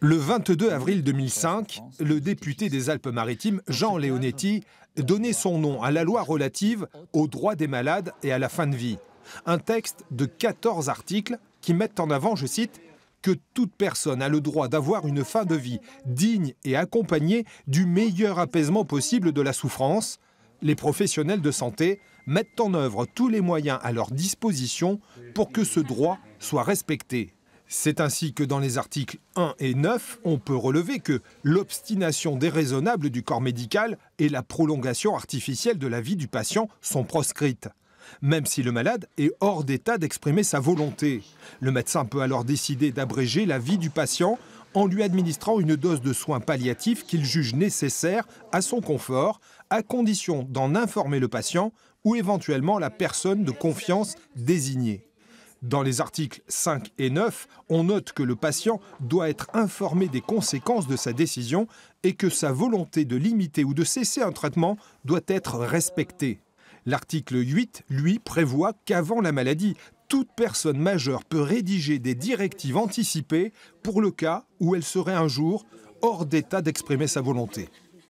Le 22 avril 2005, le député des Alpes-Maritimes, Jean Leonetti, donnait son nom à la loi relative aux droits des malades et à la fin de vie. Un texte de 14 articles qui mettent en avant, je cite, que toute personne a le droit d'avoir une fin de vie digne et accompagnée du meilleur apaisement possible de la souffrance. Les professionnels de santé mettent en œuvre tous les moyens à leur disposition pour que ce droit soit respecté. C'est ainsi que dans les articles 1 et 9, on peut relever que l'obstination déraisonnable du corps médical et la prolongation artificielle de la vie du patient sont proscrites. Même si le malade est hors d'état d'exprimer sa volonté. Le médecin peut alors décider d'abréger la vie du patient en lui administrant une dose de soins palliatifs qu'il juge nécessaire à son confort, à condition d'en informer le patient ou éventuellement la personne de confiance désignée. Dans les articles 5 et 9, on note que le patient doit être informé des conséquences de sa décision et que sa volonté de limiter ou de cesser un traitement doit être respectée. L'article 8, lui, prévoit qu'avant la maladie, toute personne majeure peut rédiger des directives anticipées pour le cas où elle serait un jour hors d'état d'exprimer sa volonté.